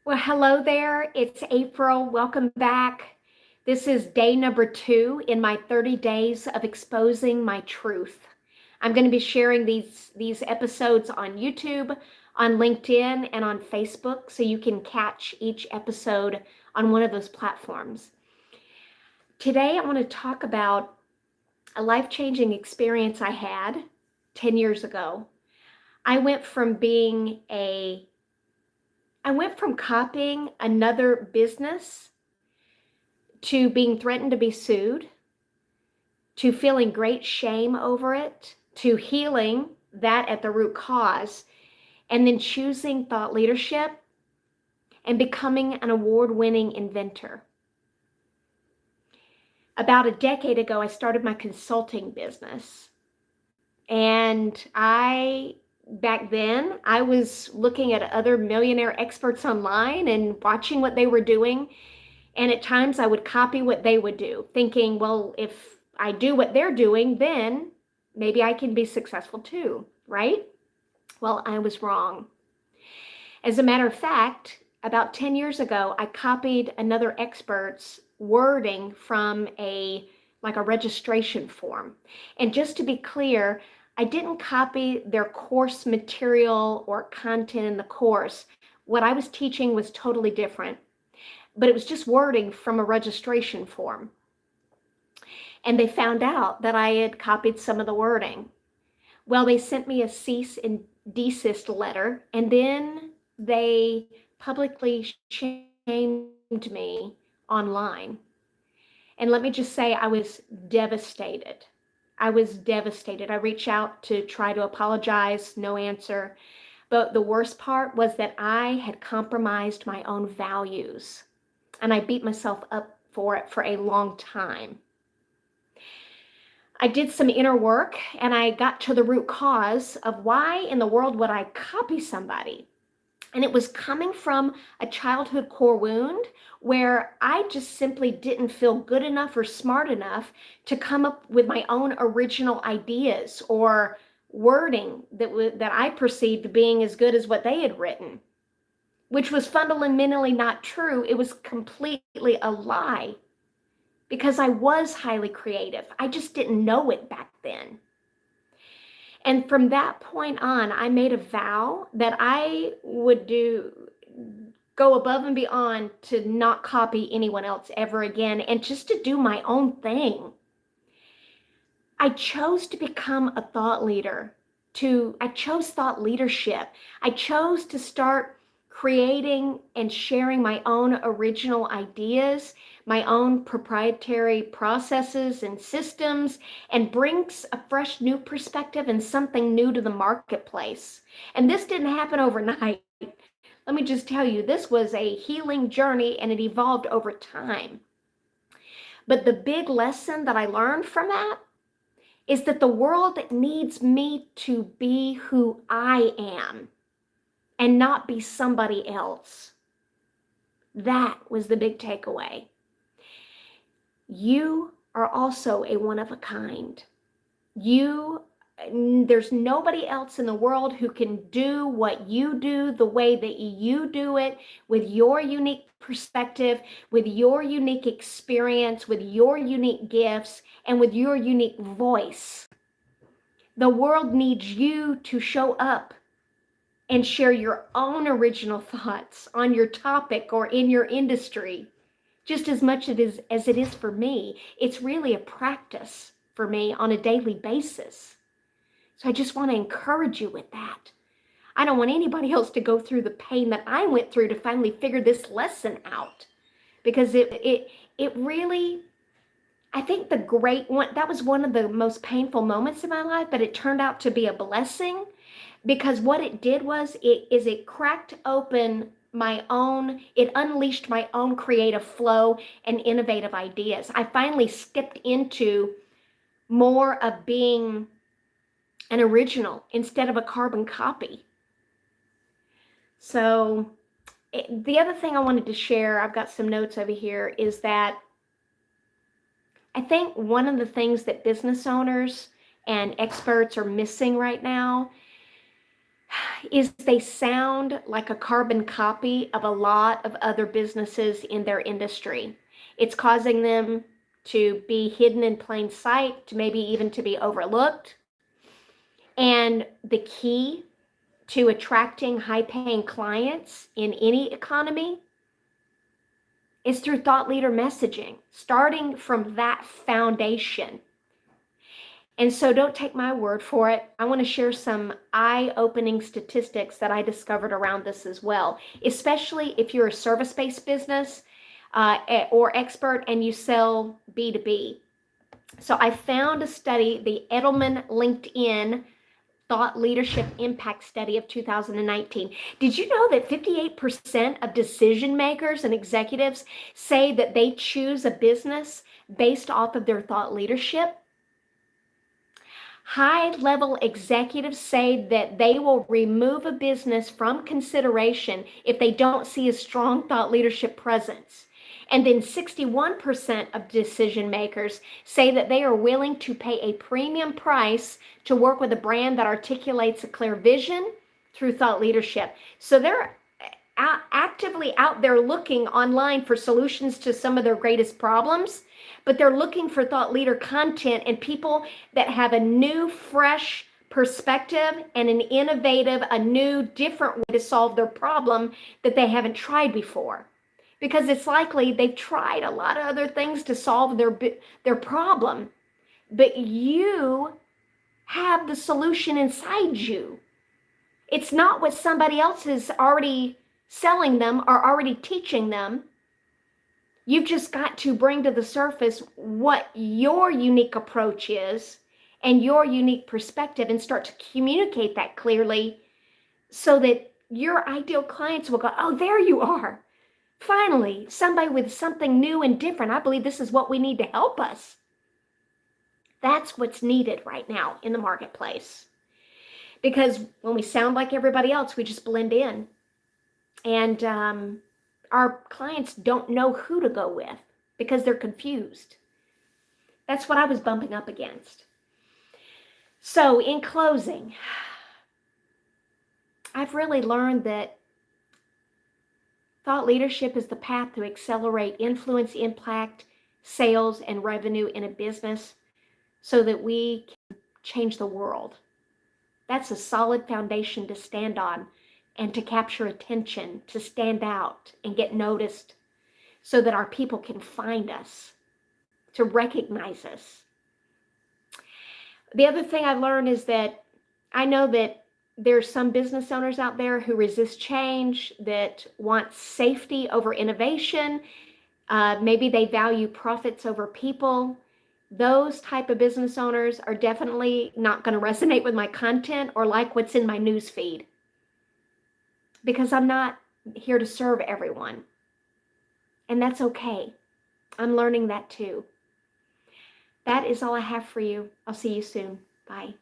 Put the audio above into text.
Well, hello there. It's April. Welcome back. This is day number 2 in my 30 days of exposing my truth. I'm going to be sharing these episodes on YouTube, on LinkedIn, and on Facebook, so you can catch each episode on one of those platforms. Today, I want to talk about a life-changing experience I had 10 years ago. I went from copying another business to being threatened to be sued, to feeling great shame over it, to healing that at the root cause, and then choosing thought leadership and becoming an award-winning inventor. About a decade ago, I started my consulting business. And back then, I was looking at other millionaire experts online and watching what they were doing. And at times I would copy what they would do, thinking, well, if I do what they're doing, then maybe I can be successful too, right? Well, I was wrong. As a matter of fact, about 10 years ago, I copied another expert's wording from a registration form. And just to be clear, I didn't copy their course material or content in the course. What I was teaching was totally different, but it was just wording from a registration form. And they found out that I had copied some of the wording. Well, they sent me a cease and desist letter, and then they publicly shamed me online. And let me just say, I was devastated. I was devastated. I reached out to try to apologize, no answer. But the worst part was that I had compromised my own values, and I beat myself up for it for a long time. I did some inner work, and I got to the root cause of why in the world would I copy somebody. And it was coming from a childhood core wound where I just simply didn't feel good enough or smart enough to come up with my own original ideas or wording that I perceived being as good as what they had written, which was fundamentally not true. It was completely a lie because I was highly creative. I just didn't know it back then. And from that point on, I made a vow that I would go above and beyond to not copy anyone else ever again and just to do my own thing. I chose to become a thought leader. I chose thought leadership. I chose to start creating and sharing my own original ideas, my own proprietary processes and systems, and brings a fresh new perspective and something new to the marketplace. And this didn't happen overnight. Let me just tell you, this was a healing journey and it evolved over time. But the big lesson that I learned from that is that the world needs me to be who I am and not be somebody else. That was the big takeaway. You are also a one of a kind. There's nobody else in the world who can do what you do the way that you do it, with your unique perspective, with your unique experience, with your unique gifts, and with your unique voice. The world needs you to show up and share your own original thoughts on your topic or in your industry, just as much as it is for me. It's really a practice for me on a daily basis. So I just want to encourage you with that. I don't want anybody else to go through the pain that I went through to finally figure this lesson out, because it really, I think that was one of the most painful moments in my life, but it turned out to be a blessing, because what it did was it cracked open it unleashed my own creative flow and innovative ideas. I finally skipped into more of being an original instead of a carbon copy. So the other thing I wanted to share, I've got some notes over here, is that I think one of the things that business owners and experts are missing right now is they sound like a carbon copy of a lot of other businesses in their industry. It's causing them to be hidden in plain sight, to maybe even to be overlooked. And the key to attracting high-paying clients in any economy is through thought leader messaging, starting from that foundation. And so don't take my word for it. I want to share some eye-opening statistics that I discovered around this as well, especially if you're a service-based business or expert and you sell B2B. So I found a study, the Edelman LinkedIn Thought Leadership Impact Study of 2019. Did you know that 58% of decision makers and executives say that they choose a business based off of their thought leadership? High-level executives say that they will remove a business from consideration if they don't see a strong thought leadership presence. And then 61% of decision makers say that they are willing to pay a premium price to work with a brand that articulates a clear vision through thought leadership. So they're actively out there looking online for solutions to some of their greatest problems, but they're looking for thought leader content and people that have a new, fresh perspective and an innovative, a new, different way to solve their problem that they haven't tried before. Because it's likely they've tried a lot of other things to solve their problem, but you have the solution inside you. It's not what somebody else is already selling them or already teaching them. You've just got to bring to the surface what your unique approach is and your unique perspective and start to communicate that clearly so that your ideal clients will go, oh, there you are. Finally, somebody with something new and different. I believe this is what we need to help us. That's what's needed right now in the marketplace. Because when we sound like everybody else, we just blend in. And our clients don't know who to go with because they're confused. That's what I was bumping up against. So in closing, I've really learned that thought leadership is the path to accelerate influence, impact, sales, and revenue in a business so that we can change the world. That's a solid foundation to stand on and to capture attention, to stand out and get noticed so that our people can find us, to recognize us. The other thing I learned is that I know that there's some business owners out there who resist change, that want safety over innovation. Maybe they value profits over people. Those type of business owners are definitely not going to resonate with my content or like what's in my news feed, because I'm not here to serve everyone. And that's okay. I'm learning that too. That is all I have for you. I'll see you soon. Bye.